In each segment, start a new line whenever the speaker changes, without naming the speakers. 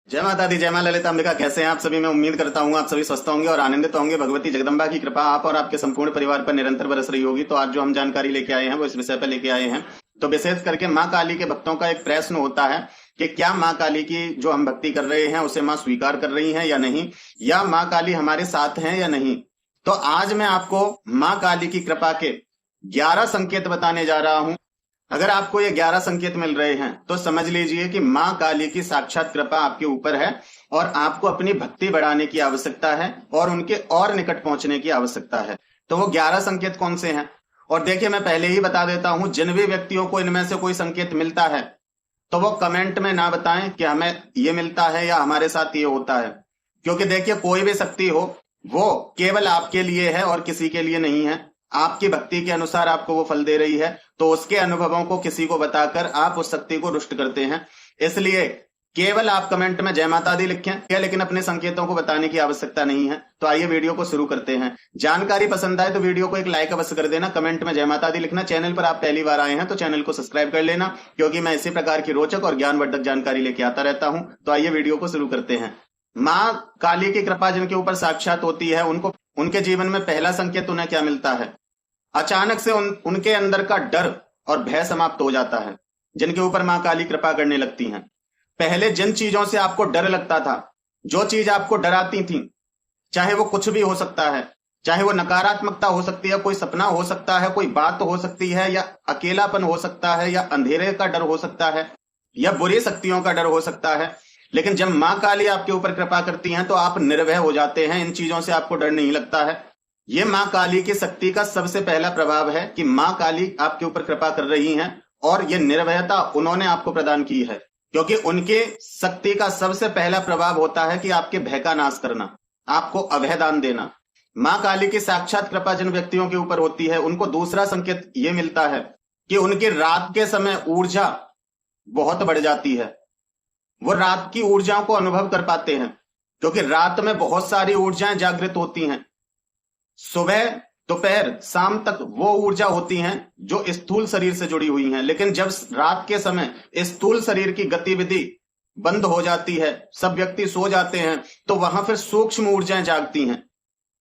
जय माता दी, जय मां ललिता अंबिका। कैसे हैं आप सभी? मैं उम्मीद करता हूँ आप सभी स्वस्थ होंगे और आनंदित होंगे। भगवती जगदम्बा की कृपा आप और आपके संपूर्ण परिवार पर निरंतर बरस रही होगी। तो आज जो हम जानकारी लेके आए हैं वो इस विषय पर लेके आए हैं। तो विशेष करके माँ काली के भक्तों का एक प्रश्न होता है कि क्या माँ काली की जो हम भक्ति कर रहे हैं उसे माँ स्वीकार कर रही है या नहीं, या माँ काली हमारे साथ हैं या नहीं। तो आज मैं आपको माँ काली की कृपा के 11 संकेत बताने जा रहा हूं। अगर आपको ये 11 संकेत मिल रहे हैं तो समझ लीजिए कि माँ काली की साक्षात कृपा आपके ऊपर है और आपको अपनी भक्ति बढ़ाने की आवश्यकता है और उनके और निकट पहुंचने की आवश्यकता है। तो वो 11 संकेत कौन से हैं? और देखिए, मैं पहले ही बता देता हूं, जिन भी व्यक्तियों को इनमें से कोई संकेत मिलता है तो वो कमेंट में ना बताएं कि हमें ये मिलता है या हमारे साथ ये होता है, क्योंकि देखिए, कोई भी शक्ति हो वो केवल आपके लिए है और किसी के लिए नहीं है। आपकी भक्ति के अनुसार आपको वो फल दे रही है, तो उसके अनुभवों को किसी को बताकर आप उस शक्ति को रुष्ट करते हैं। इसलिए केवल आप कमेंट में जय माता दी लिखें, लेकिन अपने संकेतों को बताने की आवश्यकता नहीं है। तो आइए वीडियो को शुरू करते हैं। जानकारी पसंद आए तो वीडियो को एक लाइक अवश्य कर देना, कमेंट में जय माता दी लिखना। चैनल पर आप पहली बार आए हैं तो चैनल को सब्सक्राइब कर लेना, क्योंकि मैं इसी प्रकार की रोचक और ज्ञानवर्धक जानकारी लेके आता रहता हूं। तो आइए वीडियो को शुरू करते हैं। माँ काली की कृपा जिनके ऊपर साक्षात होती है उनके जीवन में पहला संकेत उन्हें क्या मिलता है? अचानक से उनके अंदर का डर और भय समाप्त हो जाता है। जिनके ऊपर माँ काली कृपा करने लगती हैं, पहले जिन चीजों से आपको डर लगता था, जो चीज आपको डराती थी, चाहे वो कुछ भी हो सकता है, चाहे वो नकारात्मकता हो सकती है, कोई सपना हो सकता है, कोई बात हो सकती है, या अकेलापन हो सकता है, या अंधेरे का डर हो सकता है, या बुरी शक्तियों का डर हो सकता है। लेकिन जब माँ काली आपके ऊपर कृपा करती हैं तो आप निर्भय हो जाते हैं। इन चीजों से आपको डर नहीं लगता है। ये माँ काली की शक्ति का सबसे पहला प्रभाव है कि माँ काली आपके ऊपर कृपा कर रही हैं और ये निर्भयता उन्होंने आपको प्रदान की है, क्योंकि उनके शक्ति का सबसे पहला प्रभाव होता है कि आपके भय का नाश करना, आपको अभय दान देना। माँ काली की साक्षात कृपा जिन व्यक्तियों के ऊपर होती है उनको दूसरा संकेत ये मिलता है कि उनकी रात के समय ऊर्जा बहुत बढ़ जाती है। वो रात की ऊर्जाओं को अनुभव कर पाते हैं, क्योंकि रात में बहुत सारी ऊर्जाएं जागृत होती हैं। सुबह दोपहर शाम तक वो ऊर्जा होती हैं जो स्थूल शरीर से जुड़ी हुई हैं, लेकिन जब रात के समय स्थूल शरीर की गतिविधि बंद हो जाती है, सब व्यक्ति सो जाते हैं, तो वहां फिर सूक्ष्म ऊर्जाएं जागती हैं,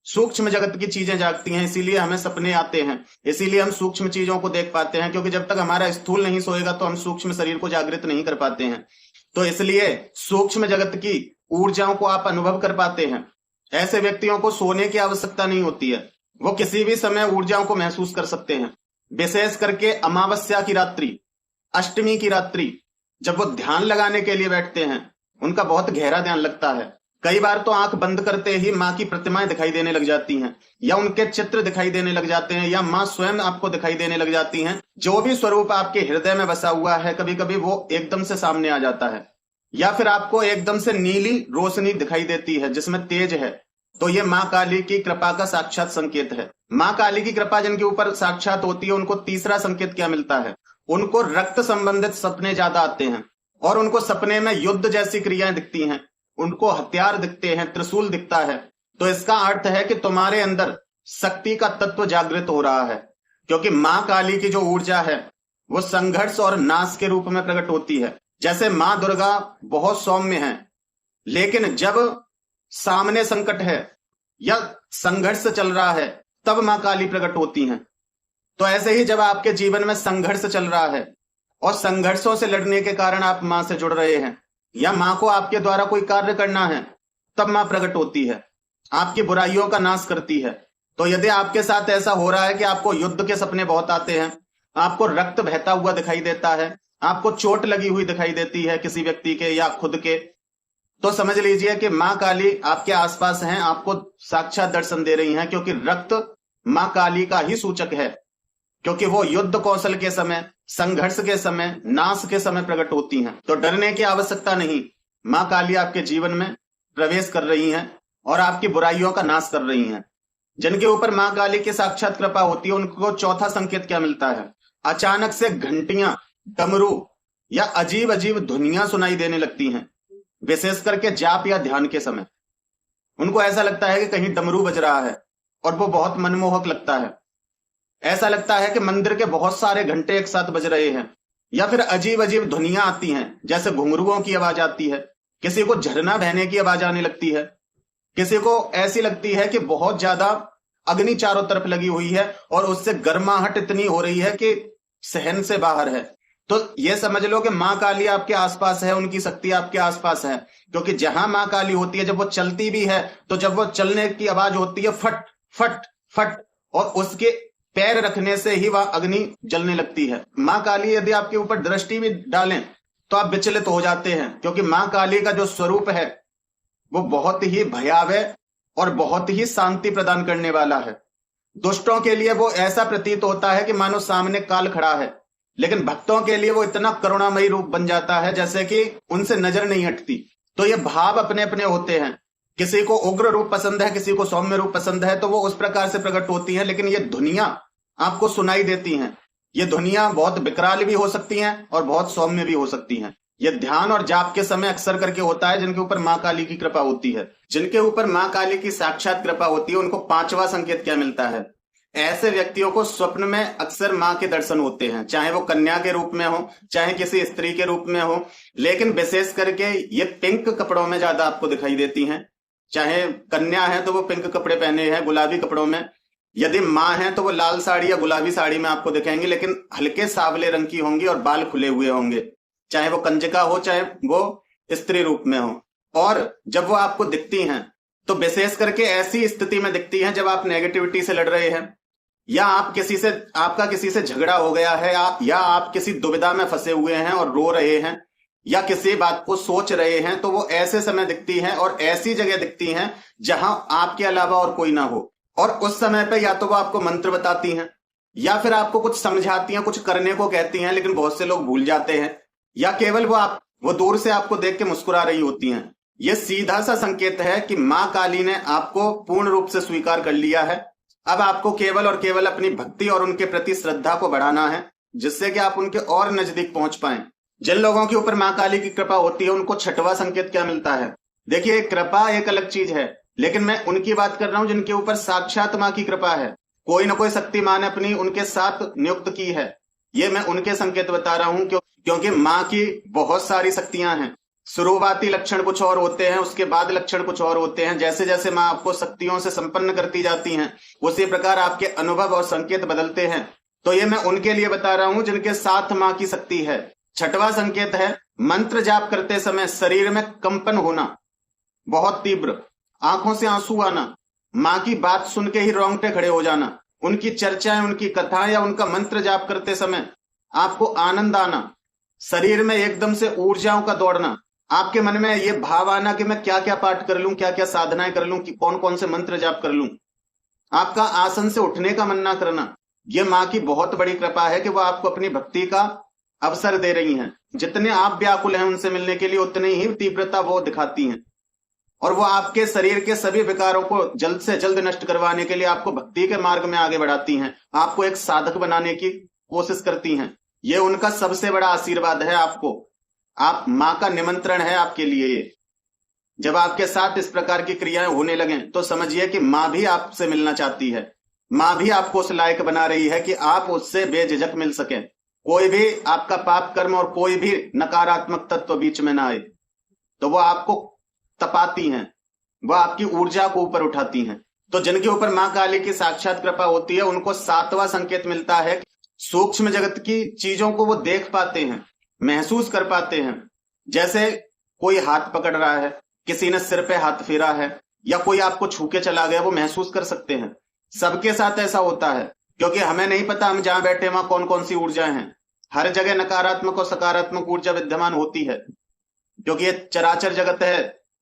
सूक्ष्म जगत की चीजें जागती हैं। इसीलिए हमें सपने आते हैं, इसीलिए हम सूक्ष्म चीजों को देख पाते हैं, क्योंकि जब तक हमारा स्थूल नहीं सोएगा तो हम सूक्ष्म शरीर को जागृत नहीं कर पाते हैं। तो इसलिए सूक्ष्म जगत की ऊर्जाओं को आप अनुभव कर पाते हैं। ऐसे व्यक्तियों को सोने की आवश्यकता नहीं होती है, वो किसी भी समय ऊर्जाओं को महसूस कर सकते हैं। विशेष करके अमावस्या की रात्रि, अष्टमी की रात्रि, जब वो ध्यान लगाने के लिए बैठते हैं, उनका बहुत गहरा ध्यान लगता है। कई बार तो आंख बंद करते ही माँ की प्रतिमाएं दिखाई देने लग जाती हैं, या उनके चित्र दिखाई देने लग जाते हैं, या माँ स्वयं आपको दिखाई देने लग जाती हैं। जो भी स्वरूप आपके हृदय में बसा हुआ है, कभी कभी वो एकदम से सामने आ जाता है, या फिर आपको एकदम से नीली रोशनी दिखाई देती है जिसमें तेज है। तो ये माँ काली की कृपा का साक्षात संकेत है। माँ काली की कृपा जिनके ऊपर साक्षात होती है उनको तीसरा संकेत क्या मिलता है? उनको रक्त संबंधित सपने ज्यादा आते हैं और उनको सपने में युद्ध जैसी क्रियाएं दिखती हैं, उनको हथियार दिखते हैं, त्रिशूल दिखता है। तो इसका अर्थ है कि तुम्हारे अंदर शक्ति का तत्व जागृत हो रहा है, क्योंकि माँ काली की जो ऊर्जा है वो संघर्ष और नाश के रूप में प्रकट होती है। जैसे माँ दुर्गा बहुत सौम्य है, लेकिन जब सामने संकट है या संघर्ष चल रहा है तब माँ काली प्रकट होती हैं। तो ऐसे ही जब आपके जीवन में संघर्ष चल रहा है और संघर्षों से लड़ने के कारण आप माँ से जुड़ रहे हैं, या माँ को आपके द्वारा कोई कार्य करना है, तब माँ प्रकट होती है, आपकी बुराइयों का नाश करती है। तो यदि आपके साथ ऐसा हो रहा है कि आपको युद्ध के सपने बहुत आते हैं, आपको रक्त बहता हुआ दिखाई देता है, आपको चोट लगी हुई दिखाई देती है किसी व्यक्ति के या खुद के, तो समझ लीजिए कि माँ काली आपके आसपास हैं, आपको साक्षात दर्शन दे रही हैं, क्योंकि रक्त माँ काली का ही सूचक है, क्योंकि वो युद्ध कौशल के समय, संघर्ष के समय, नाश के समय प्रकट होती हैं। तो डरने की आवश्यकता नहीं, माँ काली आपके जीवन में प्रवेश कर रही हैं और आपकी बुराइयों का नाश कर रही हैं। जिनके ऊपर माँ काली की साक्षात कृपा होती है उनको चौथा संकेत क्या मिलता है? अचानक से घंटियां, डमरू या अजीब अजीब ध्वनियां सुनाई देने लगती हैं। विशेष करके जाप या ध्यान के समय उनको ऐसा लगता है कि कहीं डमरू बज रहा है और वो बहुत मनमोहक लगता है। ऐसा लगता है कि मंदिर के बहुत सारे घंटे एक साथ बज रहे हैं, या फिर अजीब अजीब ध्वनियां आती हैं, जैसे घुंघरुओं की आवाज आती है, किसी को झरना बहने की आवाज आने लगती है, किसी को ऐसी लगती है कि बहुत ज्यादा अग्नि चारों तरफ लगी हुई है और उससे गर्माहट इतनी हो रही है कि सहन से बाहर है। तो ये समझ लो कि मां काली आपके आसपास है, उनकी शक्ति आपके आसपास है। क्योंकि जहां मां काली होती है, जब वो चलती भी है तो जब वो चलने की आवाज होती है फट फट फट, और उसके पैर रखने से ही वह अग्नि जलने लगती है। मां काली यदि आपके ऊपर दृष्टि भी डालें तो आप विचलित हो जाते हैं, क्योंकि मां काली का जो स्वरूप है वो बहुत ही भयावह और बहुत ही शांति प्रदान करने वाला है। दुष्टों के लिए वो ऐसा प्रतीत होता है कि मानो सामने काल खड़ा है, लेकिन भक्तों के लिए वो इतना करुणामयी रूप बन जाता है जैसे कि उनसे नजर नहीं हटती। तो ये भाव अपने अपने होते हैं। किसी को उग्र रूप पसंद है, किसी को सौम्य रूप पसंद है, तो वो उस प्रकार से प्रकट होती है। लेकिन ये ध्वनियां आपको सुनाई देती हैं, ये ध्वनियां बहुत विकराल भी हो सकती हैं और बहुत सौम्य भी हो सकती हैं। ये ध्यान और जाप के समय अक्सर करके होता है जिनके ऊपर मां काली की कृपा होती है। जिनके ऊपर मां काली की साक्षात कृपा होती है उनको पांचवा संकेत क्या मिलता है? ऐसे व्यक्तियों को स्वप्न में अक्सर मां के दर्शन होते हैं, चाहे वो कन्या के रूप में हो, चाहे किसी स्त्री के रूप में हो, लेकिन विशेष करके ये पिंक कपड़ों में ज्यादा आपको दिखाई देती हैं। चाहे कन्या है तो वो पिंक कपड़े पहने हैं, गुलाबी कपड़ों में। यदि माँ है तो वो लाल साड़ी या गुलाबी साड़ी में आपको दिखेंगी, लेकिन हल्के सावले रंग की होंगी और बाल खुले हुए होंगे, चाहे वो कंजका हो चाहे वो स्त्री रूप में हो। और जब वो आपको दिखती हैं तो विशेष करके ऐसी स्थिति में दिखती हैं जब आप नेगेटिविटी से लड़ रहे हैं, या आपका किसी से झगड़ा हो गया है, या आप किसी दुविधा में फंसे हुए हैं और रो रहे हैं, या किसी बात को सोच रहे हैं, तो वो ऐसे समय दिखती हैं और ऐसी जगह दिखती हैं जहां आपके अलावा और कोई ना हो। और उस समय पे या तो वो आपको मंत्र बताती हैं, या फिर आपको कुछ समझाती हैं, कुछ करने को कहती हैं, लेकिन बहुत से लोग भूल जाते हैं, या केवल वो दूर से आपको देख के मुस्कुरा रही होती हैं। ये सीधा सा संकेत है कि मां काली ने आपको पूर्ण रूप से स्वीकार कर लिया है। अब आपको केवल और केवल अपनी भक्ति और उनके प्रति श्रद्धा को बढ़ाना है, जिससे कि आप उनके और नजदीक पहुंच पाएं। जिन लोगों के ऊपर मां काली की कृपा होती है उनको छठवां संकेत क्या मिलता है? देखिए, कृपा एक अलग चीज है, लेकिन मैं उनकी बात कर रहा हूं जिनके ऊपर साक्षात मां की कृपा है। कोई ना कोई शक्तिमान ने अपनी उनके साथ नियुक्त की है। ये मैं उनके संकेत बता रहा हूं क्योंकि मां की बहुत सारी शक्तियां हैं। शुरुआती लक्षण कुछ और होते हैं, उसके बाद लक्षण कुछ और होते हैं। जैसे जैसे मां आपको शक्तियों से संपन्न करती जाती हैं, उसी प्रकार आपके अनुभव और संकेत बदलते हैं। तो ये मैं उनके लिए बता रहा हूं जिनके साथ मां की शक्ति है। छठवां संकेत है मंत्र जाप करते समय शरीर में कंपन होना, बहुत तीव्र, आंखों से आंसू आना, मां की बात सुन के ही रोंगटे खड़े हो जाना, उनकी चर्चाएं, उनकी कथाएं या उनका मंत्र जाप करते समय आपको आनंद आना, शरीर में एकदम से ऊर्जाओं का दौड़ना, आपके मन में ये भाव आना कि मैं क्या क्या पाठ कर लूं, क्या क्या साधनाएं कर लूं, कि कौन कौन से मंत्र जाप कर लूं, आपका आसन से उठने का मन ना करना। ये मां की बहुत बड़ी कृपा है कि वो आपको अपनी भक्ति का अवसर दे रही हैं। जितने आप व्याकुल हैं उनसे मिलने के लिए, उतनी ही तीव्रता वो दिखाती हैं, और वो आपके शरीर के सभी विकारों को जल्द से जल्द नष्ट करवाने के लिए आपको भक्ति के मार्ग में आगे बढ़ाती हैं, आपको एक साधक बनाने की कोशिश करती हैं। ये उनका सबसे बड़ा आशीर्वाद है आपको। आप मां का निमंत्रण है आपके लिए ये। जब आपके साथ इस प्रकार की क्रियाएं होने लगें तो समझिए कि मां भी आपसे मिलना चाहती है। मां भी आपको उस लायक बना रही है कि आप उससे बेझिझक मिल सकें। कोई भी आपका पाप कर्म और कोई भी नकारात्मक तत्व बीच में ना आए, तो वो आपको तपाती हैं, वह आपकी ऊर्जा को ऊपर उठाती हैं। तो जिनके ऊपर मां काली की साक्षात कृपा होती है उनको सातवां संकेत मिलता है, सूक्ष्म जगत की चीजों को वो देख पाते हैं, महसूस कर पाते हैं। जैसे कोई हाथ पकड़ रहा है, किसी ने सिर पे हाथ फेरा है, या कोई आपको छू के चला गया, वो महसूस कर सकते हैं। सबके साथ ऐसा होता है, क्योंकि हमें नहीं पता हम जहां बैठे वहां कौन कौन सी ऊर्जाएं हैं। हर जगह नकारात्मक और सकारात्मक ऊर्जा विद्यमान होती है, क्योंकि ये चराचर जगत है,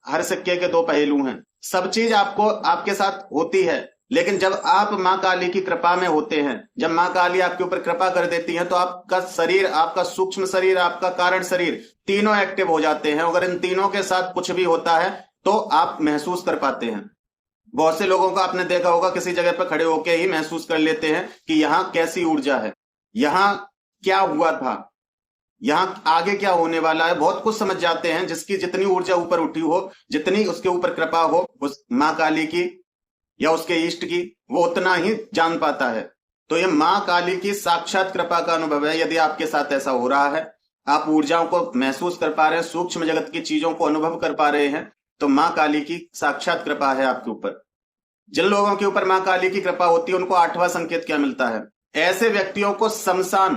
हर सिक्के के दो पहलू हैं। सब चीज आपको आपके साथ होती है, लेकिन जब आप मां काली की कृपा में होते हैं, जब मां काली आपके ऊपर कृपा कर देती हैं, तो आपका शरीर, आपका सूक्ष्म शरीर, आपका कारण शरीर, तीनों एक्टिव हो जाते हैं। अगर इन तीनों के साथ कुछ भी होता है तो आप महसूस कर पाते हैं। बहुत से लोगों को आपने देखा होगा, किसी जगह पर खड़े होकर ही महसूस कर लेते हैं कि यहाँ कैसी ऊर्जा है, यहाँ क्या हुआ था, यहाँ आगे क्या होने वाला है। बहुत कुछ समझ जाते हैं। जिसकी जितनी ऊर्जा ऊपर उठी हो, जितनी उसके ऊपर कृपा हो उस मां काली की या उसके इष्ट की, वो उतना ही जान पाता है। तो ये मां काली की साक्षात कृपा का अनुभव है। यदि आपके साथ ऐसा हो रहा है, आप ऊर्जाओं को महसूस कर पा रहे हैं, सूक्ष्म जगत की चीजों को अनुभव कर पा रहे हैं, तो मां काली की साक्षात कृपा है आपके ऊपर। जिन लोगों के ऊपर मां काली की कृपा होती है उनको 8वां संकेत क्या मिलता है? ऐसे व्यक्तियों को शमशान,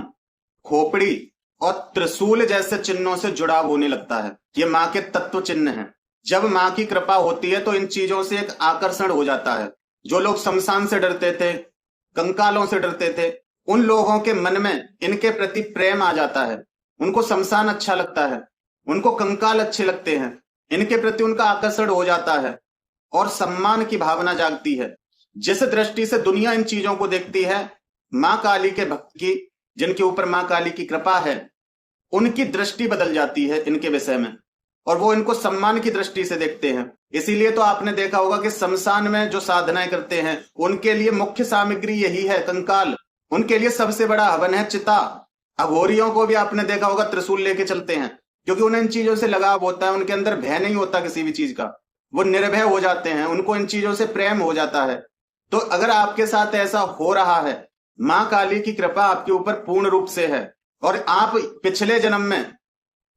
खोपड़ी और त्रिशूल जैसे चिन्हों से जुड़ाव होने लगता है। ये मां के तत्व चिन्ह हैं। जब मां की कृपा होती है तो इन चीजों से एक आकर्षण हो जाता है। जो लोग शमशान से डरते थे, कंकालों से डरते थे, उन लोगों के मन में इनके प्रति प्रेम आ जाता है। उनको शमशान अच्छा लगता है, उनको कंकाल अच्छे लगते हैं, इनके प्रति उनका आकर्षण हो जाता है और सम्मान की भावना जागती है। जिस दृष्टि से दुनिया इन चीजों को देखती है, मां काली के भक्त की, जिनके ऊपर मां काली की कृपा है, उनकी दृष्टि बदल जाती है इनके विषय में और वो इनको सम्मान की दृष्टि से देखते हैं। इसीलिए तो आपने देखा होगा कि शमशान में जो साधनाएं करते हैं उनके लिए मुख्य सामग्री यही है, कंकाल। उनके लिए सबसे बड़ा हवन है चिता। अघोरियों को भी आपने देखा होगा त्रिशूल लेके चलते हैं, क्योंकि उन्हें इन चीजों से लगाव होता है। उनके अंदर भय नहीं होता किसी भी चीज का, वो निर्भय हो जाते हैं, उनको इन चीजों से प्रेम हो जाता है। तो अगर आपके साथ ऐसा हो रहा है, मां काली की कृपा आपके ऊपर पूर्ण रूप से है और आप पिछले जन्म में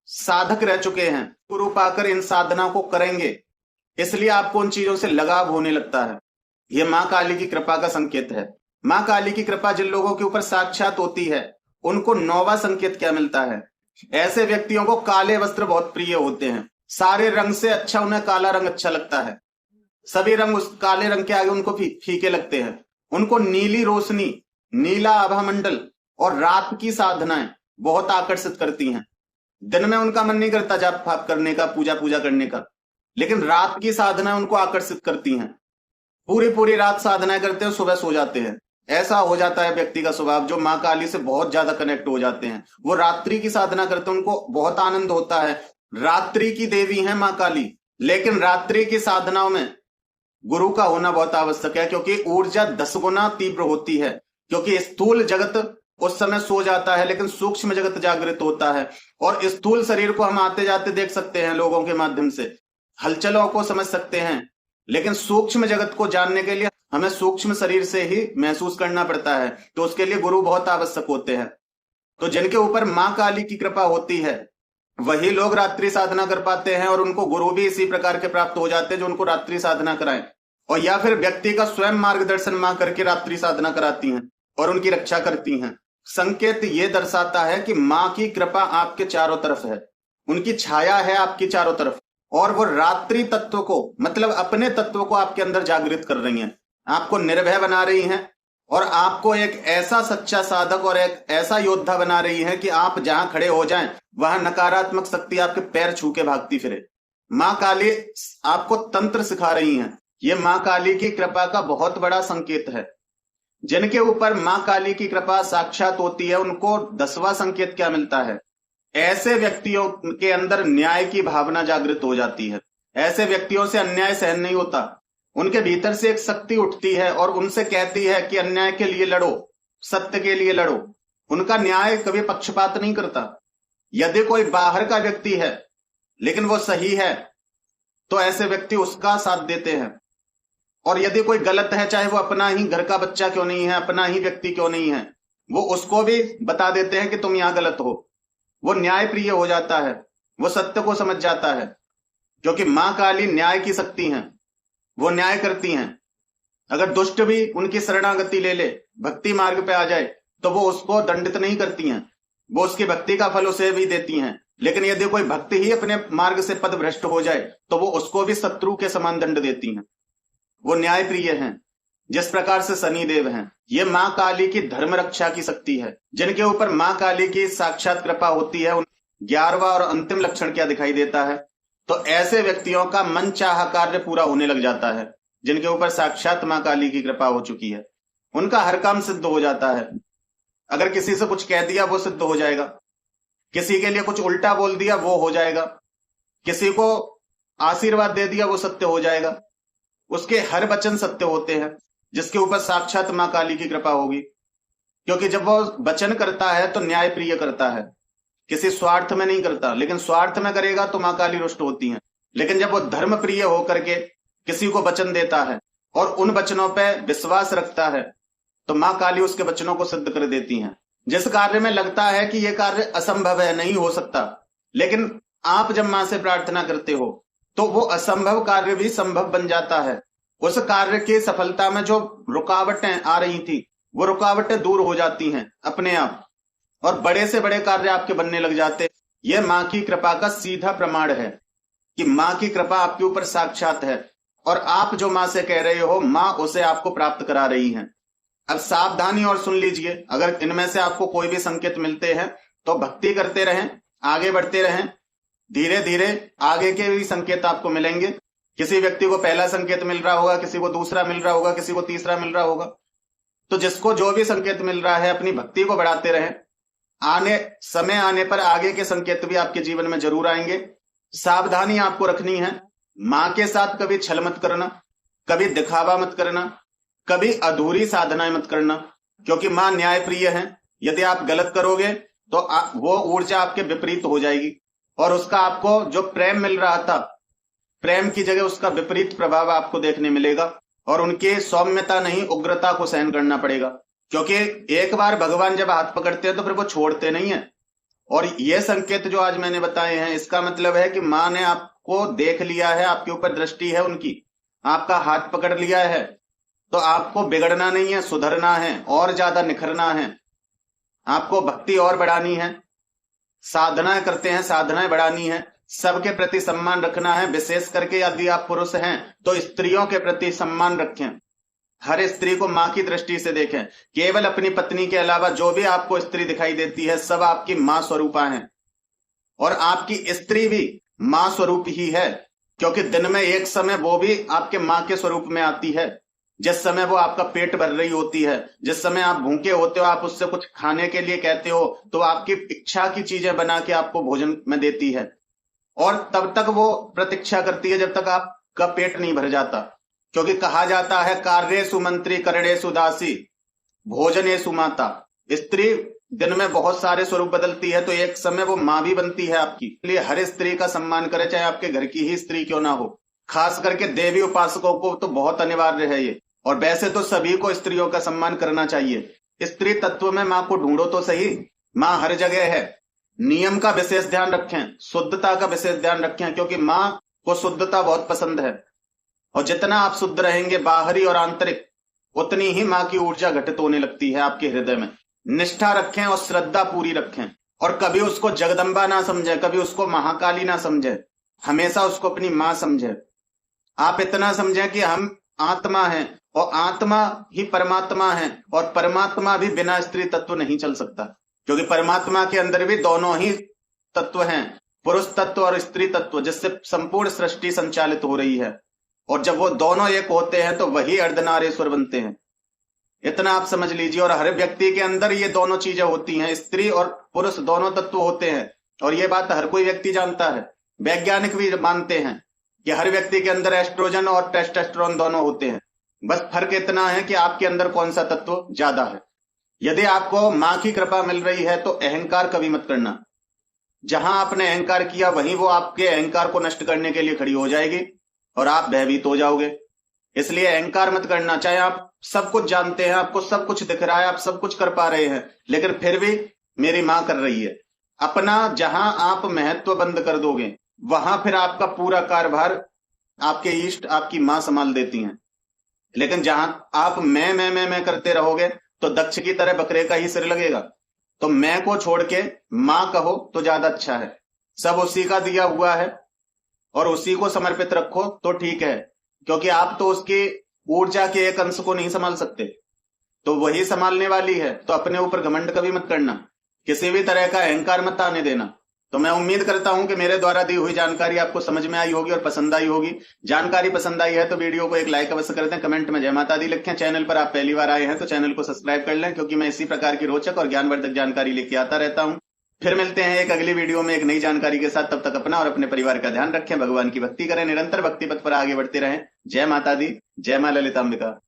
साधक रह चुके हैं, गुरु पाकर इन साधना को करेंगे, इसलिए आपको उन चीजों से लगाव होने लगता है। यह मां काली की कृपा का संकेत है। मां काली की कृपा जिन लोगों के ऊपर साक्षात होती है उनको 9वां संकेत क्या मिलता है? ऐसे व्यक्तियों को काले वस्त्र बहुत प्रिय होते हैं। सारे रंग से अच्छा उन्हें काला रंग अच्छा लगता है। सभी रंग उस काले रंग के आगे उनको फीके लगते हैं। उनको नीली रोशनी, नीला आभामंडल और रात की साधनाएं बहुत आकर्षित करती हैं। दिन में उनका मन नहीं करता जाप फाप करने का, पूजा करने का, लेकिन रात की साधनाएं उनको आकर्षित करती हैं। पूरी पूरी रात साधनाएं करते हैं, सुबह सो जाते हैं। ऐसा हो जाता है व्यक्ति का स्वभाव जो मां काली से बहुत ज्यादा कनेक्ट हो जाते हैं। वो रात्रि की साधना करते हैं, उनको बहुत आनंद होता है। रात्रि की देवी है मां काली, लेकिन रात्रि की साधनाओं में गुरु का होना बहुत आवश्यक है, क्योंकि ऊर्जा 10 गुना तीव्र होती है। क्योंकि स्थूल जगत उस समय सो जाता है, लेकिन सूक्ष्म जगत जागृत होता है। और स्थूल शरीर को हम आते जाते देख सकते हैं, लोगों के माध्यम से हलचलों को समझ सकते हैं, लेकिन सूक्ष्म जगत को जानने के लिए हमें सूक्ष्म शरीर से ही महसूस करना पड़ता है। तो उसके लिए गुरु बहुत आवश्यक होते हैं। तो जिनके ऊपर मां काली की कृपा होती है वही लोग रात्रि साधना कर पाते हैं, और उनको गुरु भी इसी प्रकार के प्राप्त हो जाते हैं जो उनको रात्रि साधना कराएं। और या फिर व्यक्ति का स्वयं मार्गदर्शन मां करके रात्रि साधना कराती हैं और उनकी रक्षा करती हैं। संकेत ये दर्शाता है कि मां की कृपा आपके चारों तरफ है, उनकी छाया है आपकी चारों तरफ, और वो रात्रि तत्व को, मतलब अपने तत्व को आपके अंदर जागृत कर रही हैं, आपको निर्भय बना रही हैं और आपको एक ऐसा सच्चा साधक और एक ऐसा योद्धा बना रही है कि आप जहां खड़े हो जाएं वहां नकारात्मक शक्ति आपके पैर छू के भागती फिरे। मां काली आपको तंत्र सिखा रही हैं। ये मां काली की कृपा का बहुत बड़ा संकेत है। जिनके ऊपर मां काली की कृपा साक्षात होती है उनको 10वां संकेत क्या मिलता है? ऐसे व्यक्तियों के अंदर न्याय की भावना जागृत हो जाती है। ऐसे व्यक्तियों से अन्याय सहन नहीं होता। उनके भीतर से एक शक्ति उठती है और उनसे कहती है कि अन्याय के लिए लड़ो, सत्य के लिए लड़ो। उनका न्याय कभी पक्षपात नहीं करता। यदि कोई बाहर का व्यक्ति है लेकिन वो सही है तो ऐसे व्यक्ति उसका साथ देते हैं, और यदि कोई गलत है, चाहे वो अपना ही घर का बच्चा क्यों नहीं है, अपना ही व्यक्ति क्यों नहीं है, वो उसको भी बता देते हैं कि तुम यहां गलत हो। वो न्याय प्रिय हो जाता है, वो सत्य को समझ जाता है, क्योंकि मां काली न्याय की शक्ति हैं, वो न्याय करती हैं। अगर दुष्ट भी उनकी शरणागति ले ले, भक्ति मार्ग पे आ जाए, तो वो उसको दंडित नहीं करती हैं, वो उसकी भक्ति का फल उसे भी देती हैं। लेकिन यदि कोई भक्त ही अपने मार्ग से पद भ्रष्ट हो जाए तो वो उसको भी शत्रु के समान दंड देती हैं। वो न्याय प्रिय हैं, जिस प्रकार से शनिदेव हैं। ये मां काली की धर्म रक्षा की शक्ति है। जिनके ऊपर मां काली की साक्षात कृपा होती है, 11वां और अंतिम लक्षण क्या दिखाई देता है? तो ऐसे व्यक्तियों का मन चाहा कार्य पूरा होने लग जाता है। जिनके ऊपर साक्षात मां काली की कृपा हो चुकी है, उनका हर काम सिद्ध हो जाता है। अगर किसी से कुछ कह दिया वो सिद्ध हो जाएगा, किसी के लिए कुछ उल्टा बोल दिया वो हो जाएगा, किसी को आशीर्वाद दे दिया वो सत्य हो जाएगा। उसके हर वचन सत्य होते हैं जिसके ऊपर साक्षात मां काली की कृपा होगी। क्योंकि जब वो वचन करता है तो न्याय प्रिय करता है, किसी स्वार्थ में नहीं करता। लेकिन स्वार्थ में करेगा तो मां काली रुष्ट होती हैं। लेकिन जब वो धर्म प्रिय होकर के किसी को वचन देता है और उन वचनों पे विश्वास रखता है तो मां काली उसके वचनों को सिद्ध कर देती हैं। जिस कार्य में लगता है कि यह कार्य असंभव है, नहीं हो सकता, लेकिन आप जब मां से प्रार्थना करते हो तो वो असंभव कार्य भी संभव बन जाता है। उस कार्य की सफलता में जो रुकावटें आ रही थी वो रुकावटें दूर हो जाती हैं अपने आप, और बड़े से बड़े कार्य आपके बनने लग जाते। यह मां की कृपा का सीधा प्रमाण है कि मां की कृपा आपके ऊपर साक्षात है, और आप जो मां से कह रहे हो मां उसे आपको प्राप्त करा रही हैं। अब सावधानी और सुन लीजिए, अगर इनमें से आपको कोई भी संकेत मिलते हैं तो भक्ति करते रहें, आगे बढ़ते रहें, धीरे धीरे आगे के भी संकेत आपको मिलेंगे। किसी व्यक्ति को पहला संकेत मिल रहा होगा, किसी को दूसरा मिल रहा होगा, किसी को तीसरा मिल रहा होगा। तो जिसको जो भी संकेत मिल रहा है अपनी भक्ति को बढ़ाते रहें, समय आने पर आगे के संकेत भी आपके जीवन में जरूर आएंगे। सावधानी आपको रखनी है, मां के साथ कभी छल मत करना, कभी दिखावा मत करना, कभी अधूरी साधनाएं मत करना, क्योंकि मां न्याय प्रिय है। यदि आप गलत करोगे तो वो ऊर्जा आपके विपरीत हो जाएगी, और उसका आपको जो प्रेम मिल रहा था, प्रेम की जगह उसका विपरीत प्रभाव आपको देखने मिलेगा, और उनकी सौम्यता नहीं उग्रता को सहन करना पड़ेगा। क्योंकि एक बार भगवान जब हाथ पकड़ते हैं तो फिर वो छोड़ते नहीं है। और ये संकेत जो आज मैंने बताए हैं, इसका मतलब है कि मां ने आपको देख लिया है, आपके ऊपर दृष्टि है उनकी, आपका हाथ पकड़ लिया है, तो आपको बिगड़ना नहीं है, सुधरना है, और ज्यादा निखरना है, आपको भक्ति और बढ़ानी है, साधनाएं करते हैं, साधनाएं बढ़ानी है, सबके प्रति सम्मान रखना है। विशेष करके यदि आप पुरुष हैं तो स्त्रियों के प्रति सम्मान रखें, हर स्त्री को मां की दृष्टि से देखें। केवल अपनी पत्नी के अलावा जो भी आपको स्त्री दिखाई देती है सब आपकी मां स्वरूपा हैं, और आपकी स्त्री भी मां स्वरूप ही है, क्योंकि दिन में एक समय वो भी आपके मां के स्वरूप में आती है। जिस समय वो आपका पेट भर रही होती है, जिस समय आप भूखे होते हो, आप उससे कुछ खाने के लिए कहते हो तो आपकी इच्छा की चीजें बना के आपको भोजन में देती है, और तब तक वो प्रतीक्षा करती है जब तक आपका पेट नहीं भर जाता। क्योंकि कहा जाता है कार्येषु मंत्री करणेषु दासी भोजनेषु माता। स्त्री दिन में बहुत सारे स्वरूप बदलती है, तो एक समय वो मां भी बनती है आपकी। इसलिए हर स्त्री का सम्मान करें, चाहे आपके घर की ही स्त्री क्यों ना हो। खास करके देवी उपासकों को तो बहुत अनिवार्य है ये, और वैसे तो सभी को स्त्रियों का सम्मान करना चाहिए। स्त्री तत्व में मां को ढूंढो तो सही, मां हर जगह है। नियम का विशेष ध्यान रखें, शुद्धता का विशेष ध्यान रखें, क्योंकि मां को शुद्धता बहुत पसंद है, और जितना आप शुद्ध रहेंगे बाहरी और आंतरिक, उतनी ही मां की ऊर्जा घटित होने लगती है आपके हृदय में। निष्ठा रखें और श्रद्धा पूरी रखें, और कभी उसको जगदम्बा ना समझे, कभी उसको महाकाली ना समझे, हमेशा उसको अपनी मां समझे। आप इतना समझें कि हम आत्मा हैं, और आत्मा ही परमात्मा है, और परमात्मा भी बिना स्त्री तत्व नहीं चल सकता, क्योंकि परमात्मा के अंदर भी दोनों ही तत्व हैं, पुरुष तत्व और स्त्री तत्व, जिससे संपूर्ण सृष्टि संचालित हो रही है। और जब वो दोनों एक होते हैं तो वही अर्धनारीश्वर बनते हैं। इतना आप समझ लीजिए। और हर व्यक्ति के अंदर ये दोनों चीजें होती हैं, स्त्री और पुरुष दोनों तत्व होते हैं, और ये बात हर कोई व्यक्ति जानता है। वैज्ञानिक भी मानते हैं कि हर व्यक्ति के अंदर एस्ट्रोजन और टेस्टोस्टेरोन दोनों होते हैं। बस फर्क इतना है कि आपके अंदर कौन सा तत्व ज्यादा है। यदि आपको मां की कृपा मिल रही है तो अहंकार कभी मत करना। जहां आपने अहंकार किया वहीं वो आपके अहंकार को नष्ट करने के लिए खड़ी हो जाएगी, और आप भयभीत हो जाओगे। इसलिए अहंकार मत करना। चाहे आप सब कुछ जानते हैं, आपको सब कुछ दिख रहा है, आप सब कुछ कर पा रहे हैं, लेकिन फिर भी मेरी मां कर रही है। अपना जहां आप महत्व बंद कर दोगे वहां फिर आपका पूरा कार्यभार आपके इष्ट आपकी मां संभाल देती हैं। लेकिन जहां आप मैं करते रहोगे तो दक्ष की तरह बकरे का ही सिर लगेगा। तो मैं को छोड़ के मां कहो तो ज्यादा अच्छा है। सब उसी का दिया हुआ है और उसी को समर्पित रखो तो ठीक है, क्योंकि आप तो उसकी ऊर्जा के एक अंश को नहीं संभाल सकते, तो वही संभालने वाली है। तो अपने ऊपर घमंड कभी मत करना, किसी भी तरह का अहंकार मत आने देना। तो मैं उम्मीद करता हूं कि मेरे द्वारा दी हुई जानकारी आपको समझ में आई होगी और पसंद आई होगी। जानकारी पसंद आई है तो वीडियो को एक लाइक अवश्य कर दें, कमेंट में जय माता दी लिखें। चैनल पर आप पहली बार आए हैं तो चैनल को सब्सक्राइब कर लें, क्योंकि मैं इसी प्रकार की रोचक और ज्ञानवर्धक जानकारी लेके आता रहता हूं। फिर मिलते हैं एक अगली वीडियो में एक नई जानकारी के साथ। तब तक अपना और अपने परिवार का ध्यान रखें, भगवान की भक्ति करें, निरंतर भक्ति पथ पर आगे बढ़ते रहें। जय माता दी, जय मां ललितांबिका।